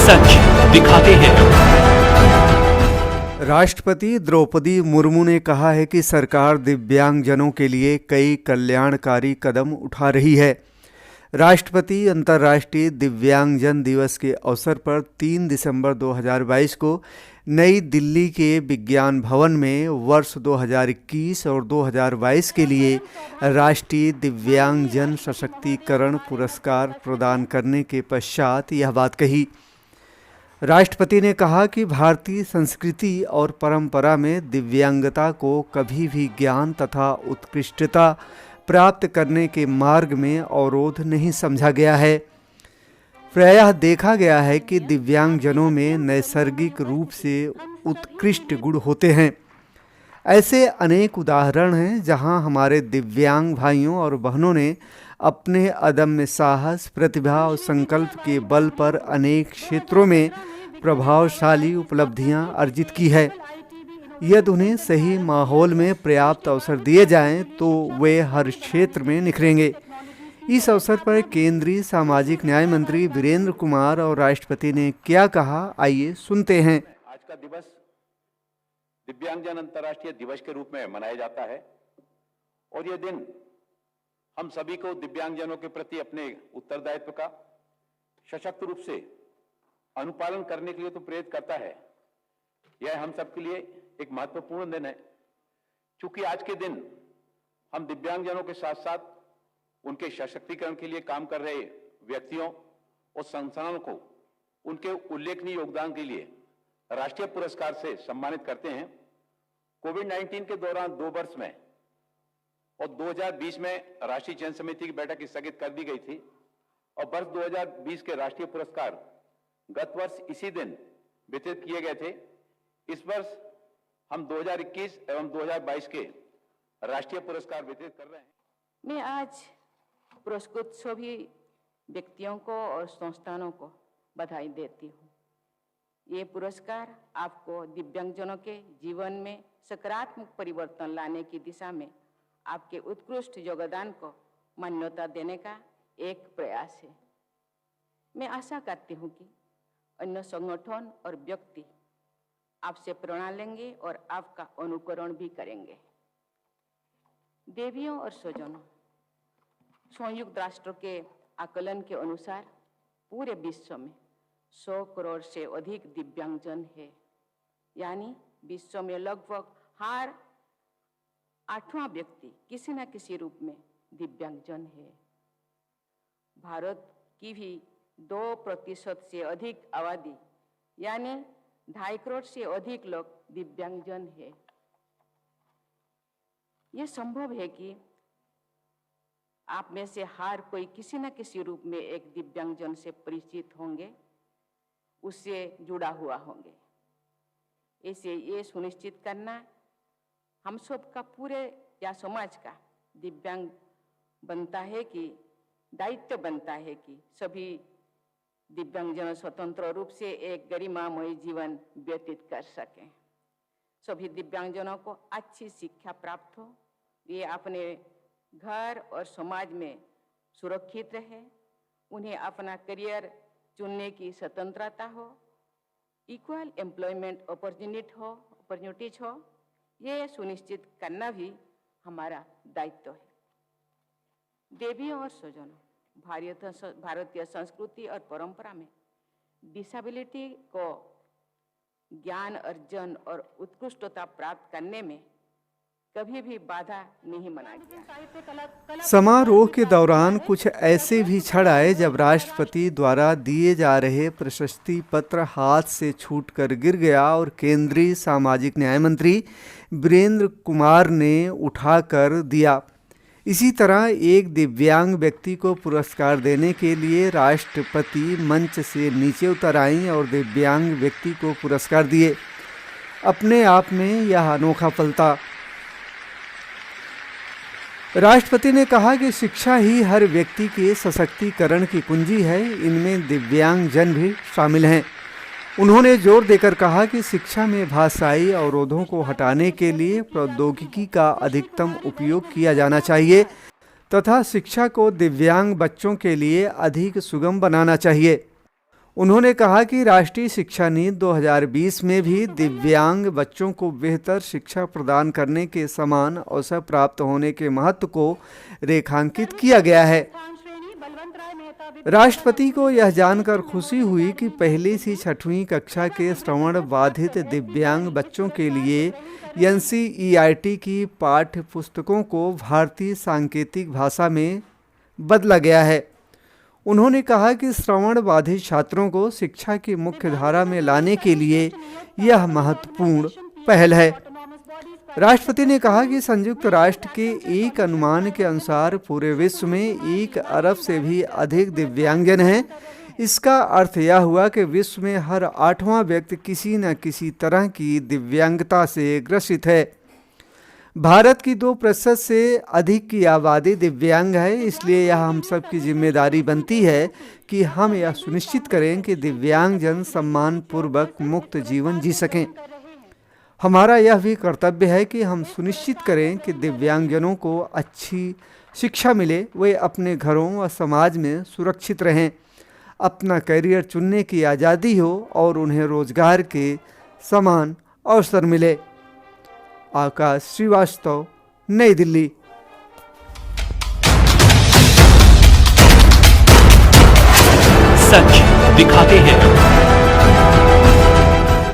सच दिखाते हैं। राष्ट्रपति द्रौपदी मुर्मू ने कहा है कि सरकार दिव्यांगजनों के लिए कई कल्याणकारी कदम उठा रही है। राष्ट्रपति अंतर्राष्ट्रीय दिव्यांगजन दिवस के अवसर पर 3 दिसंबर 2022 को नई दिल्ली के विज्ञान भवन में वर्ष 2021 और 2022 के लिए राष्ट्रीय दिव्यांगजन सशक्तिकरण पुरस्कार प्रदान करने के पश्चात यह बात कही। राष्ट्रपति ने कहा कि भारतीय संस्कृति और परंपरा में दिव्यांगता को कभी भी ज्ञान तथा उत्कृष्टता प्राप्त करने के मार्ग में अवरोध नहीं समझा गया है। प्रायः देखा गया है कि दिव्यांगजनों में नैसर्गिक रूप से उत्कृष्ट गुण होते हैं। ऐसे अनेक उदाहरण हैं जहां हमारे दिव्यांग भाइयों और बहनों ने अपने अदम्य साहस, प्रतिभा और संकल्प के बल पर अनेक क्षेत्रों में प्रभावशाली उपलब्धियां अर्जित की है। यदि उन्हें सही माहौल में पर्याप्त अवसर दिए जाएं तो वे हर क्षेत्र में निखरेंगे। इस अवसर पर केंद्रीय सामाजिक न्याय मंत्री वीरेंद्र कुमार और राष्ट्रपति ने क्या कहा, आइए सुनते हैं। आज का दिवस दिव्यांगजन अंतर्राष्ट्रीय दिवस के रूप में मनाया जाता है और यह दिन हम सभी को दिव्यांगजनों के प्रति अपने उत्तरदायित्व का सशक्त रूप से अनुपालन करने के लिए तो प्रेरित करता है। यह हम सब के लिए एक महत्वपूर्ण दिन है, क्योंकि आज के दिन हम दिव्यांगजनों के साथ साथ उनके सशक्तिकरण के लिए काम कर रहे व्यक्तियों और संस्थानों को उनके उल्लेखनीय योगदान के लिए राष्ट्रीय पुरस्कार से सम्मानित करते हैं। कोविड-19 के दौरान 2 वर्ष में और 2020 में राष्ट्रीय चयन समिति की बैठक स्थगित कर दी गई थी और वर्ष 2020 के राष्ट्रीय पुरस्कार गत वर्ष इसी दिन वितरित किए गए थे। इस वर्ष हम 2021 एवं 2022 के राष्ट्रीय पुरस्कार वितरित कर रहे हैं। मैं आज पुरस्कृत सभी व्यक्तियों को और संस्थानों को बधाई देती हूँ। ये पुरस्कार आपको दिव्यांगजनों के जीवन में सकारात्मक परिवर्तन लाने की दिशा में आपके उत्कृष्ट योगदान को मान्यता देने का एक प्रयास है। मैं आशा करती हूँ कि अन्य संगठन और व्यक्ति आपसे प्रेरणा लेंगे और आपका अनुकरण भी करेंगे। देवियों और स्वजनों, संयुक्त राष्ट्र के आकलन के अनुसार पूरे विश्व में 100 करोड़ से अधिक दिव्यांगजन है, यानी विश्व में लगभग हर 8वां व्यक्ति किसी न किसी रूप में दिव्यांगजन है। भारत की भी 2% से अधिक आबादी यानी 2.5 करोड़ से अधिक लोग दिव्यांगजन है। ये संभव है कि आप में से हर कोई किसी न किसी रूप में एक दिव्यांगजन से परिचित होंगे, उससे जुड़ा हुआ होंगे। इसे ये सुनिश्चित करना हम सब का पूरे या समाज का दिव्यांग बनता है कि दायित्व बनता है कि सभी दिव्यांगजन स्वतंत्र रूप से एक गरिमामय जीवन व्यतीत कर सकें। सभी दिव्यांगजनों को अच्छी शिक्षा प्राप्त हो, वे अपने घर और समाज में सुरक्षित रहे, उन्हें अपना करियर चुनने की स्वतंत्रता हो, इक्वल एम्प्लॉयमेंट अपॉर्चुनिटीज हो, ये सुनिश्चित करना भी हमारा दायित्व है। देवियों और स्वजनों, भारतीय संस्कृति और परंपरा में डिसेबिलिटी को ज्ञान अर्जन और उत्कृष्टता प्राप्त करने में कभी भी बाधा नहीं माना गया। समारोह के दौरान कुछ ऐसे भी क्षण आए जब राष्ट्रपति द्वारा दिए जा रहे प्रशस्ति पत्र हाथ से छूटकर गिर गया और केंद्रीय सामाजिक न्याय मंत्री वीरेंद्र कुमार ने उठाकर दिया। इसी तरह एक दिव्यांग व्यक्ति को पुरस्कार देने के लिए राष्ट्रपति मंच से नीचे उतर आईं और दिव्यांग व्यक्ति को पुरस्कार दिए। अपने आप में यह अनोखा पल था। राष्ट्रपति ने कहा कि शिक्षा ही हर व्यक्ति के सशक्तिकरण की कुंजी है, इनमें दिव्यांगजन भी शामिल हैं। उन्होंने जोर देकर कहा कि शिक्षा में भाषाई अवरोधों को हटाने के लिए प्रौद्योगिकी का अधिकतम उपयोग किया जाना चाहिए तथा शिक्षा को दिव्यांग बच्चों के लिए अधिक सुगम बनाना चाहिए। उन्होंने कहा कि राष्ट्रीय शिक्षा नीति 2020 में भी दिव्यांग बच्चों को बेहतर शिक्षा प्रदान करने के समान अवसर प्राप्त होने के महत्व को रेखांकित किया गया है। राष्ट्रपति को यह जानकर खुशी हुई कि पहली से 6वीं कक्षा के श्रवण बाधित दिव्यांग बच्चों के लिए NCERT की पाठ्य पुस्तकों को भारतीय सांकेतिक भाषा में बदला गया है। उन्होंने कहा कि श्रवण बाधित छात्रों को शिक्षा की मुख्य धारा में लाने के लिए यह महत्वपूर्ण पहल है। राष्ट्रपति ने कहा कि संयुक्त राष्ट्र के एक अनुमान के अनुसार पूरे विश्व में 1 अरब से भी अधिक दिव्यांगजन हैं। इसका अर्थ यह हुआ कि विश्व में हर 8वां व्यक्ति किसी न किसी तरह की दिव्यांगता से ग्रसित है। भारत की 2% से अधिक की आबादी दिव्यांग है, इसलिए यह हम सब की जिम्मेदारी बनती है कि हम यह सुनिश्चित करें कि दिव्यांगजन सम्मानपूर्वक मुक्त जीवन जी सकें। हमारा यह भी कर्तव्य है कि हम सुनिश्चित करें कि दिव्यांगजनों को अच्छी शिक्षा मिले, वे अपने घरों व समाज में सुरक्षित रहें, अपना करियर चुनने की आज़ादी हो और उन्हें रोजगार के समान अवसर मिले। आकाश श्रीवास्तव, नई दिल्ली। सच दिखाते हैं।